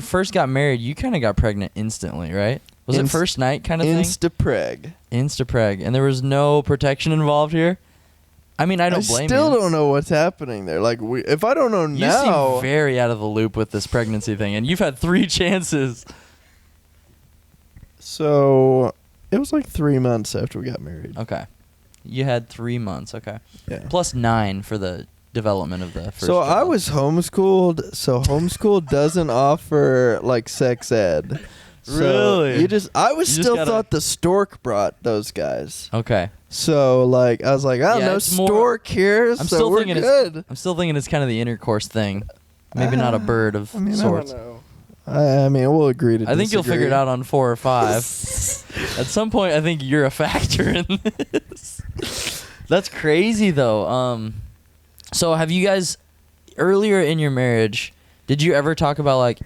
first got married, you kind of got pregnant instantly, right? Was it first night kind of thing? Insta-preg. Insta-preg. And there was no protection involved here? I mean, I don't blame you. I still don't know what's happening there. Like, if I don't know You now, seem very out of the loop with this pregnancy thing, and you've had 3 chances. so it was like 3 months after we got married. Okay. You had 3 months, okay. Yeah. Plus 9 for the development of the first So I child. was homeschooled. So homeschool doesn't offer like sex ed. So Really? I You just still gotta- thought the stork brought those guys. Okay. So like I was like, I don't Yeah, know, it's more- stork here. I'm so still we're thinking good. I'm still thinking it's kind of the intercourse thing. Maybe not a bird of I mean, sorts. I don't know. I mean, we'll agree to I think you'll figure it disagree. out on 4 or 5. At some point, I think you're a factor in this. That's crazy, though. So have you guys, earlier in your marriage, did you ever talk about, like,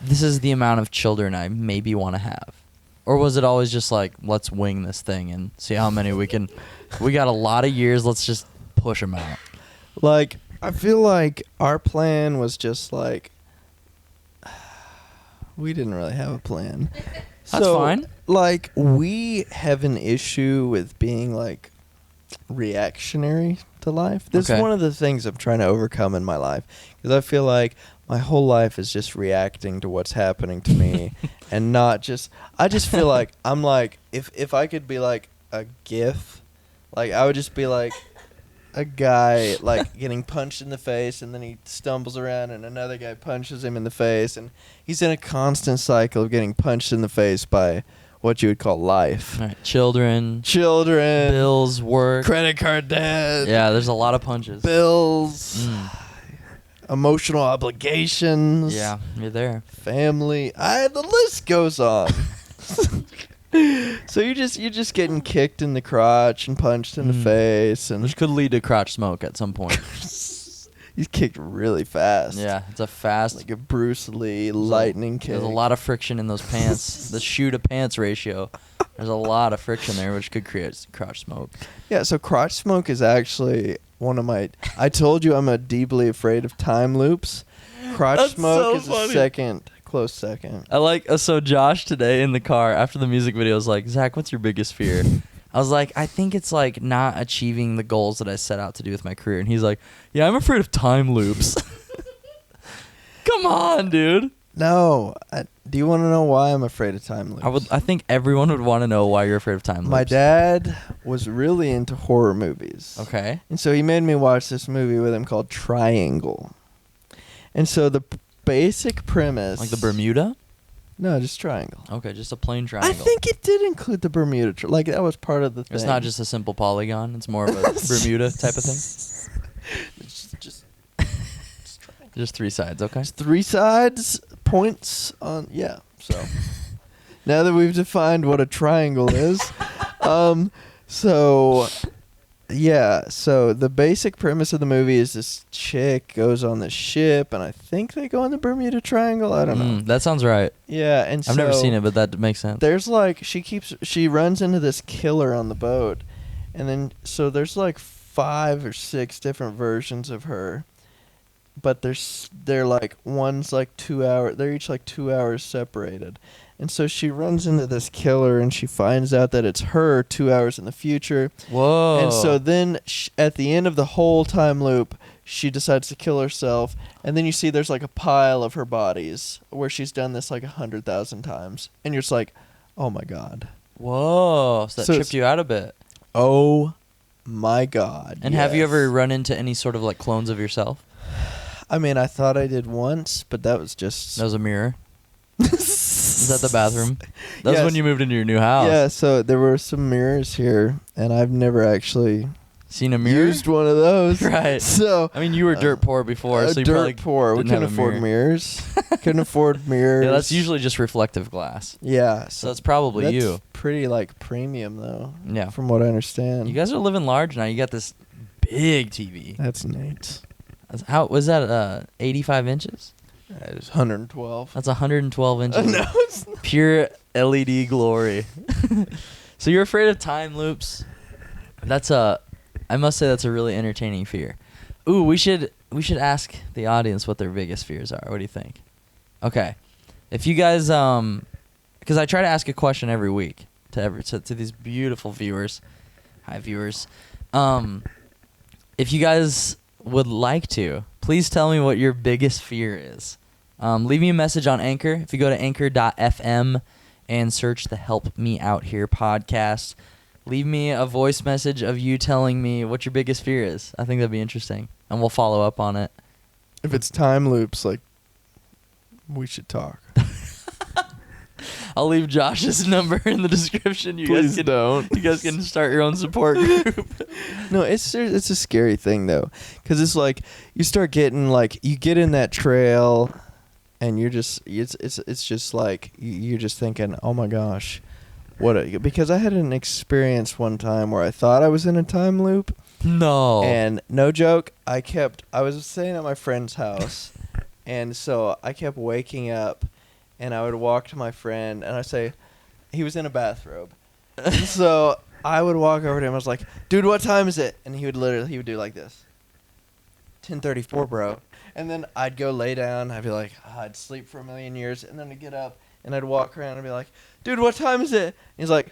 this is the amount of children I maybe want to have? Or was it always just like, let's wing this thing and see how many we can... We got a lot of years, let's just push them out. Like, I feel like our plan was just like, we didn't really have a plan. That's fine. Like, we have an issue with being like reactionary to life. This Okay. is one of the things I'm trying to overcome in my life, because I feel like my whole life is just reacting to what's happening to me and not just, I just feel like I'm like, if I could be like a GIF, like I would just be like a guy like getting punched in the face, and then he stumbles around and another guy punches him in the face, and he's in a constant cycle of getting punched in the face by what you would call life. All right, children, Children, bills, work. credit card debt, Yeah, there's a lot of punches. bills, Mm. emotional obligations, Yeah, you're there. family. The list goes on. So you're just getting kicked in the crotch and punched in the face, and Which could lead to crotch smoke at some point. He's kicked really fast. Yeah, it's a fast. Like a Bruce Lee lightning kick. There's a lot of friction in those pants. The shoe to pants ratio. There's a lot of friction there, which could create crotch smoke. Yeah, so crotch smoke is actually one of my... I told you I'm deeply afraid of time loops. Crotch That's smoke so is funny. close second. I like, so Josh today in the car after the music video was like, Zach, what's your biggest fear? I was like, I think it's like not achieving the goals that I set out to do with my career. And he's like, yeah, I'm afraid of time loops. Come on, dude. No. Do you want to know why I'm afraid of time loops? I think everyone would want to know why you're afraid of time loops. My dad was really into horror movies. Okay. And so he made me watch this movie with him called Triangle. And so the basic premise... Like the Bermuda? No, just Triangle. Okay, just a plain triangle. I think it did include the Bermuda. Like, that was part of the thing. It's not just a simple polygon. It's more of a Bermuda type of thing. Just Just three sides, okay? It's 3 sides, points on... Yeah, so... Now that we've defined what a triangle is... So... Yeah, so the basic premise of the movie is this chick goes on this ship, and I think they go on the Bermuda Triangle. I don't know. That sounds right. Yeah, and I've never seen it, but that makes sense. There's like she runs into this killer on the boat, and then so there's like 5 or 6 different versions of her, but they're like one's like 2 hours. They're each like 2 hours separated. And so she runs into this killer, and she finds out that it's her 2 hours in the future. Whoa. And so then at the end of the whole time loop, she decides to kill herself. And then you see there's like a pile of her bodies where she's done this like 100,000 times. And you're just like, oh my God. Whoa. So that So tripped it's- you out a bit. Oh my God. And have you yes. ever run into any sort of like clones of yourself? I mean, I thought I did once, but that was just... That was a mirror. Is that the bathroom? That was Yes. when you moved into your new house. Yeah, so there were some mirrors here, and I've never actually Seen a mirror? used one of those. Right. So... I mean, you were dirt poor before, so you probably dirt poor. We didn't have couldn't a afford mirror. mirrors. Couldn't afford mirrors. Yeah, that's usually just reflective glass. Yeah. So that's probably that's you. pretty like premium though. Yeah. From what I understand. You guys are living large now. You got this big TV. That's Nate. How was that? 85 inches? It's 112. That's 112 inches. No, it's not. Pure LED glory. So you're afraid of time loops. I must say that's a really entertaining fear. Ooh, we should ask the audience what their biggest fears are. What do you think? Okay. If you guys because I try to ask a question every week to these beautiful viewers. Hi viewers. If you guys would like to, please tell me what your biggest fear is. Leave me a message on Anchor. If you go to anchor.fm and search the Help Me Out Here podcast, leave me a voice message of you telling me what your biggest fear is. I think that'd be interesting, and we'll follow up on it. If it's time loops, like, we should talk. I'll leave Josh's number in the description. You Please guys don't. You guys can start your own support group. No, it's a scary thing though, because it's like you start getting like you get in that trail, and you're just it's just like you're just thinking, oh my gosh, because I had an experience one time where I thought I was in a time loop. No. And no joke, I was staying at my friend's house, and so I kept waking up, and I would walk to my friend, and I say, he was in a bathrobe. And so I would walk over to him, I was like, dude, what time is it? And he would do like this. 10:34, bro. And then I'd go lay down, I'd be like, I'd sleep for a million years, and then I'd get up, and I'd walk around and be like, dude, what time is it? And he's like,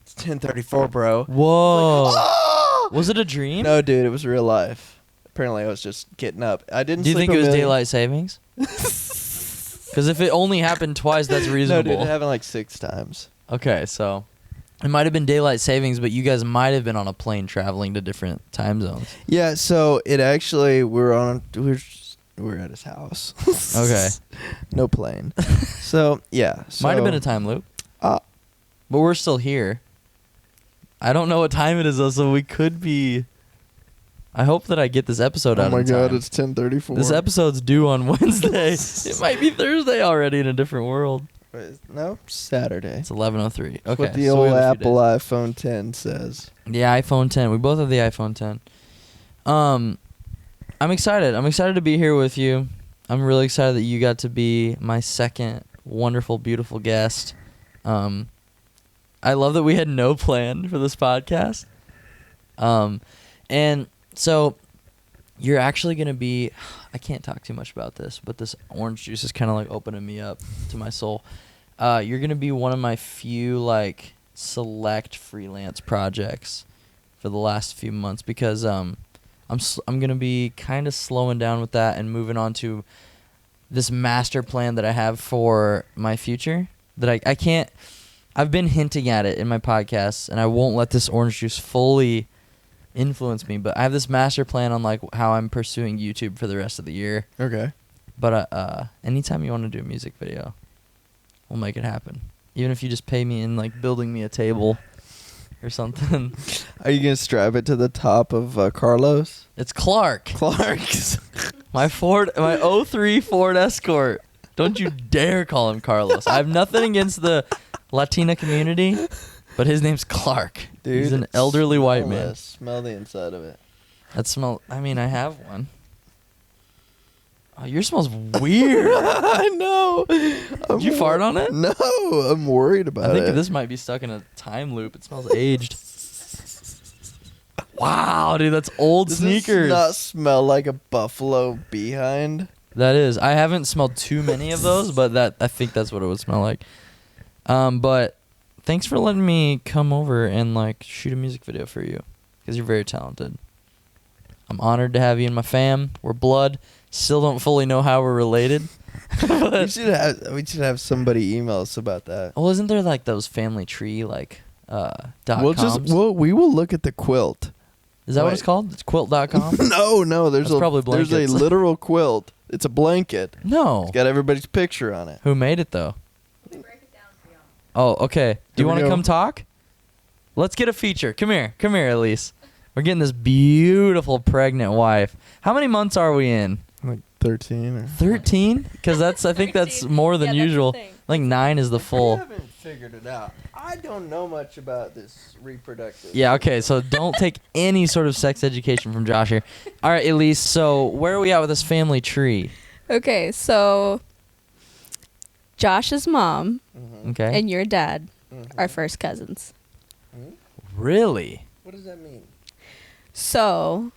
it's 10:34, bro. Whoa. Like, oh! Was it a dream? No, dude, it was real life. Apparently, I was just getting up. I didn't. Do you sleep think it was a million- daylight savings? Because if it only happened twice, that's No, reasonable. dude, it happened like 6 times. Okay, so it might have been daylight savings, but you guys might have been on a plane traveling to different time zones. Yeah, so it actually we were at his house. Okay. No plane. So yeah, Might have been a time loop. Uh, But we're still here. I don't know what time it is though, so we could be. I hope that I get this episode out oh my in time. god, it's 10:34. This episode's due on Wednesday. It might be Thursday already in a different world. No, Saturday. It's 11:03. Okay. That's what the so we old have a few Apple days. iPhone 10 says. The iPhone 10. We both have the iPhone 10. I'm excited. I'm excited to be here with you. I'm really excited that you got to be my second wonderful, beautiful guest. I love that we had no plan for this podcast. And so you're actually going to be, I can't talk too much about this, but this orange juice is kind of like opening me up to my soul. You're going to be one of my few like select freelance projects for the last few months because I'm going to be kind of slowing down with that and moving on to this master plan that I have for my future that I can't. I've been hinting at it in my podcasts, and I won't let this orange juice fully influence me. But I have this master plan on like how I'm pursuing YouTube for the rest of the year. Okay. But anytime you want to do a music video, we'll make it happen. Even if you just pay me in like building me a table or something. Are you gonna strap it to the top of Carlos? It's Clark's. My 03 Ford Escort. Don't you dare call him Carlos. I have nothing against the Latina community, but his name's Clark. Dude, he's an elderly white smell man. this. Smell the inside of it. I mean, I have one. Oh, yours smells weird. I know. Did you fart on it? No, I'm worried about I it. think this might be stuck in a time loop. It smells aged. Wow, dude, that's old sneakers. Does not smell like a buffalo behind? That is. I haven't smelled too many of those, but I think that's what it would smell like. But thanks for letting me come over and like shoot a music video for you, because you're very talented. I'm honored to have you in my fam. We're blood. Still don't fully know how we're related. we should have somebody email us about that. Well, isn't there like those family tree like .coms? We will look at the quilt. Is that what it's called? It's quilt.com? No, there's That's probably there's a blankets. literal quilt. It's a blanket. No. It's got everybody's picture on it. Who made it though? We break it down for y'all. Oh, okay. Do you Here we want to go. come talk? Let's get a feature. Come here, Elise. We're getting this beautiful pregnant wife. How many months are we in? Like 13 or 13? Because I think that's 13. more than Yeah, that's the usual. thing. Like 9 is the I full. haven't figured it out. I don't know much about this reproductive. Yeah, okay, so don't take any sort of sex education from Josh here. All right, Elise, so where are we at with this family tree? Okay, so Josh's mom Mhm. Okay. and your dad Mhm. are first cousins. Really? What does that mean? So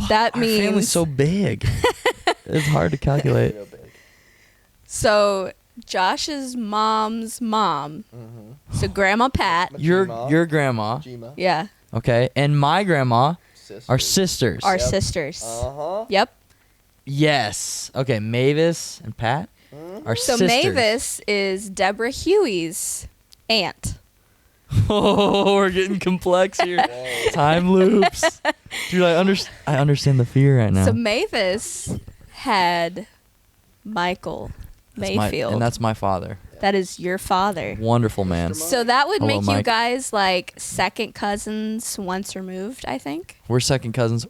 that Our means family's so big. It's hard to calculate. Real big. so Josh's mom's mom. Mhm. So Grandma Pat. Your Majima. grandma, Majima. Yeah, okay, and my grandma Sister. are sisters. our Yep. sisters. Uh-huh. Yep. Yes. Okay, Mavis and Pat Mhm. are So sisters. Mavis is Deborah Huey's aunt. Oh, we're getting complex here. Time loops. Dude, I understand the fear right now. So Mavis had Michael That's Mayfield. and that's my father. That is your father. Wonderful man. So that would Hello, make you Mike. guys like second cousins once removed, I think. We're second cousins.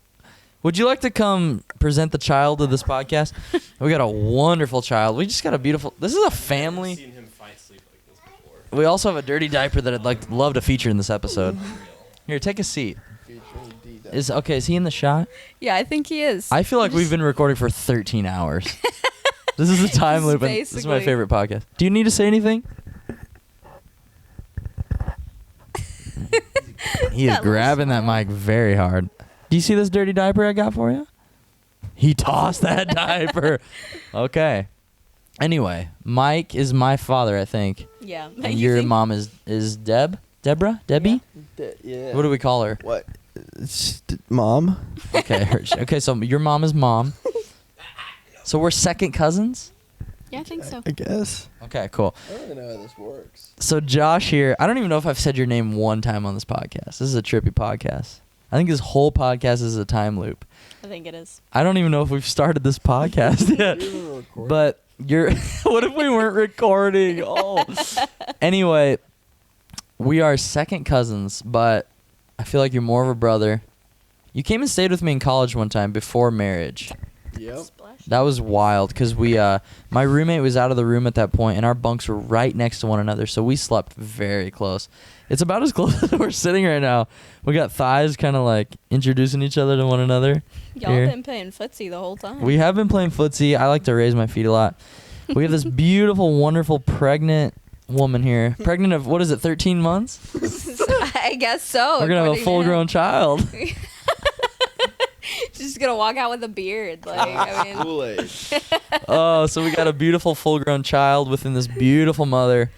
Would you like to come present the child of this podcast? We got a wonderful child. We just got a beautiful. This is a family. Seen him fight sleep like this before. We also have a dirty diaper that I'd love to feature in this episode. Here, take a seat. Featuring D-Dub. Is he in the shot? Yeah, I think he is. I feel like we've been recording for 13 hours. This is a time loop, and this is my Basically. favorite podcast. Do you need to say anything? He is That grabbing that mic very hard. Do you see this dirty diaper I got for you? He tossed that diaper. Okay. Anyway, Mike is my father, I think. Yeah. And You your think- mom is Deborah? Debbie? Yeah. What do we call her? What? Mom? Okay, okay, so your mom is mom. So we're second cousins? Yeah, I think so. I guess. Okay, cool. I don't really know how this works. So Josh here, I don't even know if I've said your name one time on this podcast. This is a trippy podcast. I think this whole podcast is a time loop. I think it is. I don't even know if we've started this podcast yet. But you're what if we weren't recording? Oh. Anyway, we are second cousins, but I feel like you're more of a brother. You came and stayed with me in college one time before marriage. Yep. Splash That was wild because my roommate was out of the room at that point, and our bunks were right next to one another, so we slept very close. It's about as close as we're sitting right now. We got thighs kind of like introducing each other to one another. Y'all here. been playing footsie the whole time. We have been playing footsie. I like to raise my feet a lot. We have this beautiful, wonderful, pregnant woman here. Pregnant of, what is it, 13 months? I guess so. We're going to have a according to full-grown child. She's gonna walk out with a beard. Like, I mean, Kool-Aid. Oh, so we got a beautiful full-grown child within this beautiful mother.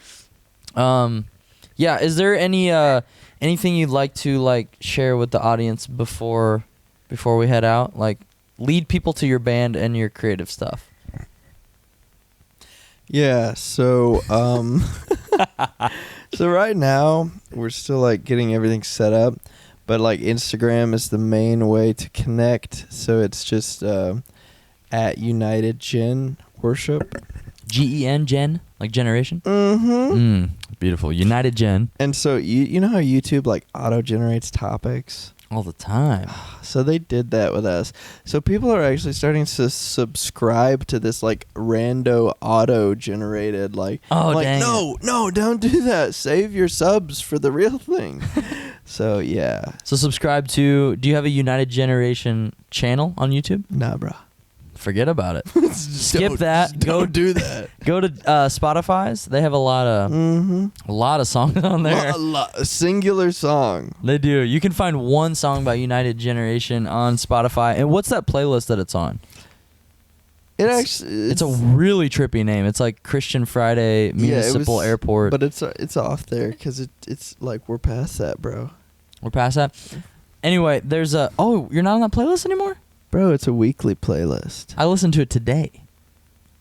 Yeah, is there anything you'd like to like share with the audience before we head out? Like, lead people to your band and your creative stuff. Yeah, so so right now we're still like getting everything set up, but like Instagram is the main way to connect. So it's just at United Gen Worship. GEN, Gen, like generation. Mm-hmm. Beautiful. United Gen. And so you know how YouTube like auto generates topics? All the time. So they did that with us. So people are actually starting to subscribe to this like rando auto generated like, Oh, like dang no, don't do that. Save your subs for the real thing. So yeah. So subscribe to, do you have a United Generation channel on YouTube? Nah, bro. Forget about it. Skip that. Don't do that. Go to Spotify's. They have a lot of songs on there. A singular song. They do. You can find one song by United Generation on Spotify. And what's that playlist that it's on? It's a really trippy name. It's like Christian Friday Municipal Airport. But it's off there because it's like we're past that, bro. We're past that. Anyway, there's a. Oh, you're not on that playlist anymore? Bro, it's a weekly playlist. I listened to it today.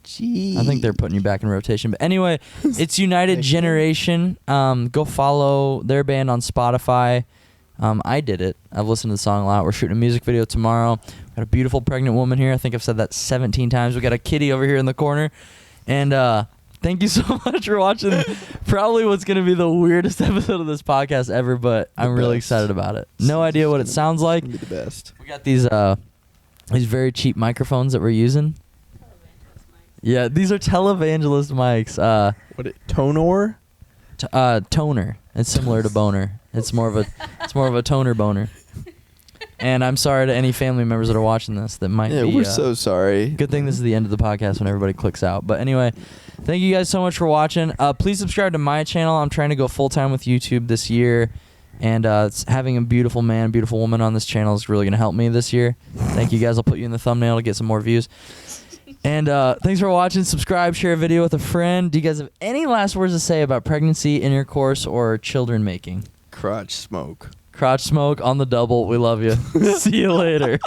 Gee. I think they're putting you back in rotation. But anyway, it's United Generation. Go follow their band on Spotify. I did it. I've listened to the song a lot. We're shooting a music video tomorrow. Got a beautiful pregnant woman here. I think I've said that 17 times. We got a kitty over here in the corner. And thank you so much for watching probably what's going to be the weirdest episode of this podcast ever, but I'm really excited about it. No idea what it sounds like. It's gonna be the best. We got these very cheap microphones that we're using. Yeah, these are televangelist mics. Tonor? Toner. It's similar to boner. It's more of a toner boner. And I'm sorry to any family members that are watching this that might be. Yeah, we're so sorry. Good thing this is the end of the podcast when everybody clicks out. But anyway, thank you guys so much for watching. Please subscribe to my channel. I'm trying to go full time with YouTube this year. And having a beautiful man, beautiful woman on this channel is really going to help me this year. Thank you guys. I'll put you in the thumbnail to get some more views. And thanks for watching. Subscribe, share a video with a friend. Do you guys have any last words to say about pregnancy, intercourse, or children making? Crotch smoke. Crotch smoke on the double. We love you. See you later.